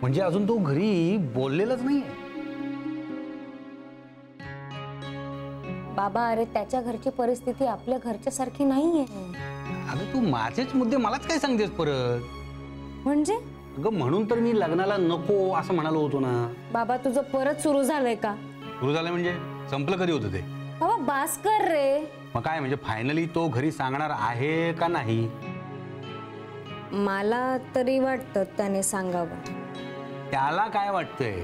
म्हणजे अजून तो घरी बोललेलाच नाहीये? बाबा अरे त्याच्या घरची परिस्थिती आपल्या घरच्या सारखी नाहीये. अगं तू माझेच मुद्दे मलाच काय सांगतेस परत? म्हणजे अगं म्हणून तर मी लग्नाला नको असं म्हणालो होतो ना. बाबा तुझं परत सुरू झालंय का? सुरू झालं म्हणजे संपलं कधी होतं ते? बाबा बास कर रे. मग काय म्हणजे फायनली तो घरी सांगणार आहे का नाही? मला तरी वाटतं त्याने सांगावं. त्याला काय वाटतंय?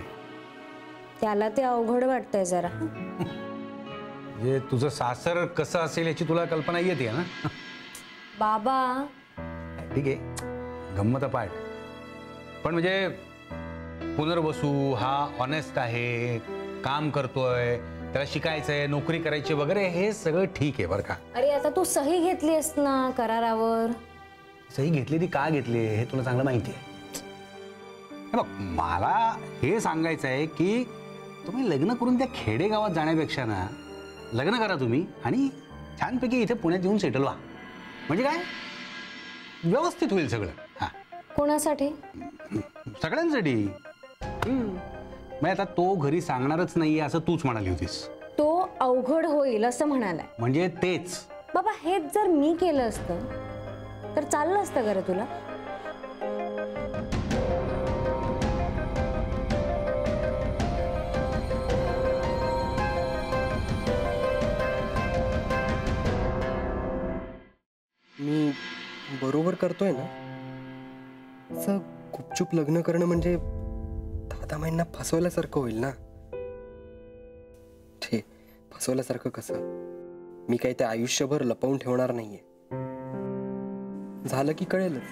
त्याला ते अवघड वाटतंय जरा. म्हणजे तुझं सासर कसं असेल याची तुला कल्पना येते ना? बाबा ठीक आहे, गंमत पाठ. पण म्हणजे पुनर्वसू हा ऑनेस्ट आहे, काम करतोय, त्याला शिकायचंय, नोकरी करायची वगैरे, हे सगळं ठीक आहे बरं का. अरे आता तू सही घेतलीस ना करारावर. सही घेतली ती का घेतली हे तुला चांगलं माहिती आहे. बघ मला हे सांगायचं आहे की तुम्ही लग्न करून त्या खेडेगावात जाण्यापेक्षा ना लग्न करा तुम्ही आणि छानपैकी इथे पुण्यात येऊन सेटल व्हा. म्हणजे काय व्यवस्थित होईल सगळं. हा कोणासाठी? सगळ्यांसाठी. मग आता तो घरी सांगणारच नाहीये असं तूच म्हणाली होतीस. तो अवघड होईल असं म्हणालाय. म्हणजे तेच. बाबा हेच जर मी केलं असतं तर चाललं असतं का रे तुला? मी बरोबर करतोय ना? असं गुपचूप लग्न करणं म्हणजे दादामाईंना फसवल्यासारखं होईल ना. छे, फसवल्यासारखं कसं? मी काही ते आयुष्यभर लपवून ठेवणार नाहीये. झालं की कळेलच.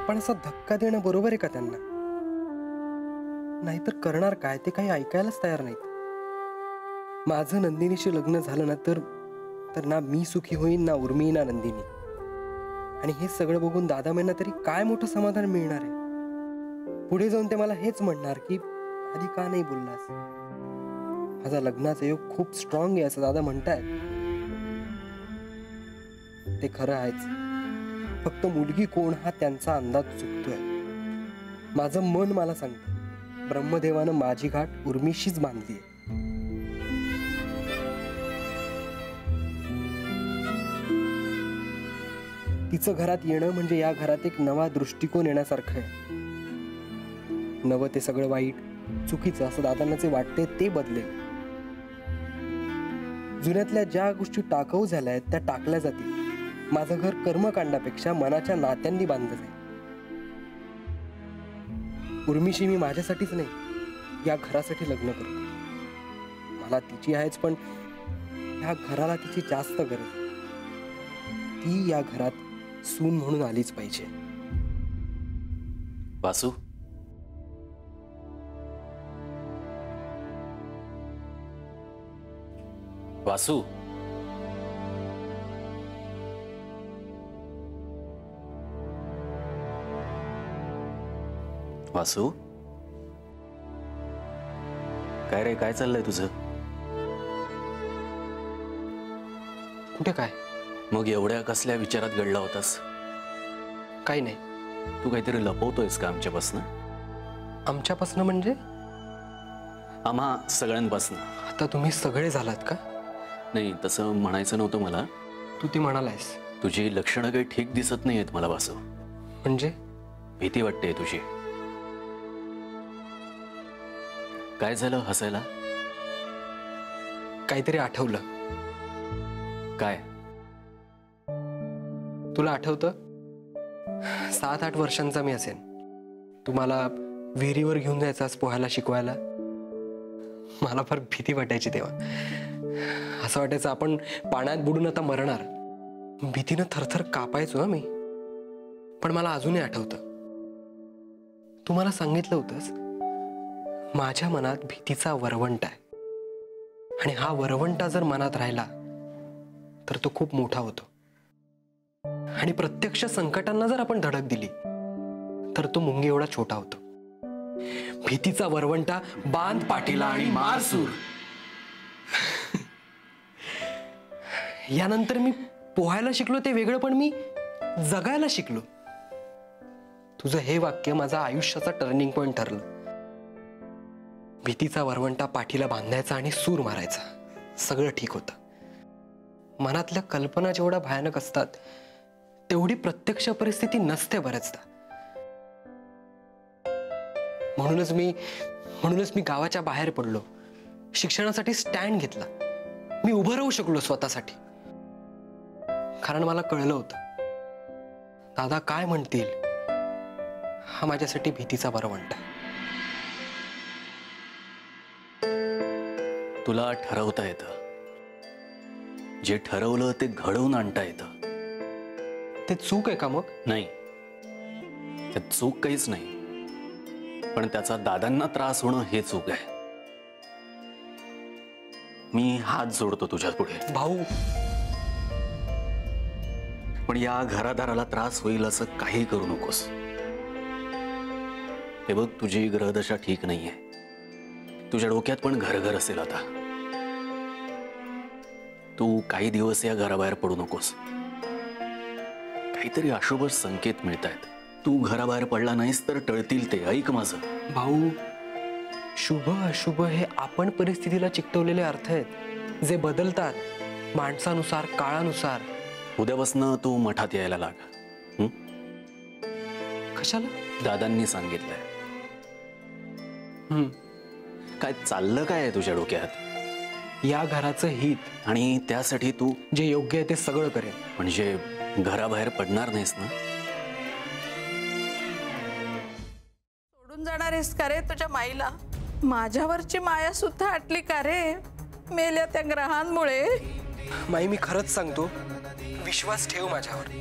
पण असा धक्का देणं बरोबर आहे का त्यांना? नाहीतर करणार काय ते काही ऐकायलाच तयार नाहीत. माझं नंदिनीशी लग्न झालं ना तर ना मी सुखी होईन, ना उर्मी, ना नंदिनी. आणि हे सगळं बघून दादामाईंना तरी काय मोठं समाधान मिळणार आहे? पुढे जाऊन ते मला हेच म्हणणार की आधी का नाही बोललास? माझा लग्नाचा योग खूप स्ट्रॉंग आहे असं दादा म्हणतायत. ते खरं आहेच. फक्त मुलगी कोण हा त्यांचा अंदाज चुकतोय. माझं मन मला सांगतं ब्रह्मदेवानं माझी गाठ उर्मीशीच बांधली आहे. तिचं घरात येणं म्हणजे या घरात एक नवा दृष्टिकोन येण्यासारखं आहे. नवं ते सगळं वाईट, चुकीचं असं दादांना जे वाटते ते बदलेल. जुन्यातल्या ज्या गोष्टी टाकाऊ झाल्या आहेत त्या टाकल्या जातील. माझं घर कर्मकांडापेक्षा मनाच्या नात्यांनी बांधलं जाईल. उर्मीशी मी माझ्यासाठीच नाही या घरासाठी लग्न करतो. मला तिची आहेच पण ह्या घराला तिची जास्त गरज. ती या घरात सून म्हणून आलीच पाहिजे. वासू, वासू, वासू, काय रे, काय चाललंय तुझं? कुठे काय? मग एवढ्या कसल्या विचारात गडला होतास? काही नाही. तू काहीतरी लपवतोयस का आमच्यापासनं? आमच्यापासनं म्हणजे? आम्हा सगळ्यांपासनं. आता तुम्ही सगळे झालात का? नाही, तसं म्हणायचं नव्हतं मला. तू ती म्हणालायस. तुझी लक्षणं काही ठीक दिसत नाहीयेत मला वासू. म्हणजे? भीती वाटते तुझी. काय झालं हसायला? काहीतरी आठवलं. काय? तुला आठवतं 7-8 वर्षांचा मी असेन. तुम्हाला विहिरीवर घेऊन जायचास पोहायला शिकवायला. मला फार भीती वाटायची तेव्हा. असं वाटायचं आपण पाण्यात बुडून आता मरणार. भीतीनं थरथर कापायचो मी. पण मला अजूनही आठवतं तुम्हाला सांगितलं होतंस माझ्या मनात भीतीचा वरवंटा आहे. आणि हा वरवंटा जर मनात राहिला तर तो खूप मोठा होतो. आणि प्रत्यक्ष संकटांना जर आपण धडक दिली तर तो मुंगी एवढा छोटा होतो. भीतीचा वरवंटा बांध पाठीला आणि मार सूर. यानंतर मी पोहायला शिकलो ते वेगळं, पण मी जगायला शिकलो. तुझं हे वाक्य माझा आयुष्याचा टर्निंग पॉइंट ठरलं. भीतीचा वरवंटा पाठीला बांधायचा आणि सूर मारायचा, सगळं ठीक होतं. मनातल्या कल्पना जेवढ्या भयानक असतात तेवढी प्रत्यक्ष परिस्थिती नसते बरेचदा. म्हणूनच मी गावाच्या बाहेर पडलो, शिक्षणासाठी स्टँड घेतला. मी उभं राहू शकलो स्वतःसाठी, कारण मला कळलं होतं दादा काय म्हणतील हा माझ्यासाठी भीतीचा वरवंटा आहे. तुला ठरवता येतं, जे ठरवलं ते घडवून आणता येतं. ते चूक आहे का मग? नाही, त्यात चूक काहीच नाही, पण त्याचा दादांना त्रास होणं हे चूक आहे. मी हात जोडतो तुझ्या पुढे भाऊ, पण या घरादाराला त्रास होईल असं काही करू नकोस. हे बघ, तुझी ग्रहदशा ठीक नाहीये. तुझ्या डोक्यात पण घर असेल आता. तू काही दिवस या घराबाहेर पडू नकोस. काहीतरी अशुभ संकेत मिळतायत. तू घराबाहेर पडला नाहीस तर टळतील ते. ऐक माझं भाऊ, शुभ अशुभ हे आपण परिस्थितीला चिकटवलेले अर्थ आहेत जे बदलतात माणसानुसार, काळानुसार. उद्यापासनं तू मठात यायला लाग. हं? कशाला? दादांनी सांगितलंय. काय चाललं काय आहे तुझ्या डोक्यात? या घराचं हित, आणि त्यासाठी तू जे योग्य आहे ते सगळं करेन. म्हणजे घराबाहेर पडणार नाहीस ना? सोडून जाणार आहेस का रे तुझ्या माईला? माझ्यावरची माया सुद्धा आटली का रे मेल्या त्या ग्रहांमुळे? माई, मी खरंच सांगतो, विश्वास ठेव माझ्यावर.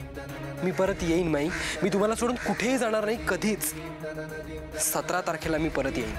मी परत येईन माई. मी तुम्हाला सोडून कुठेही जाणार नाही, कधीच. 17 तारखेला मी परत येईन.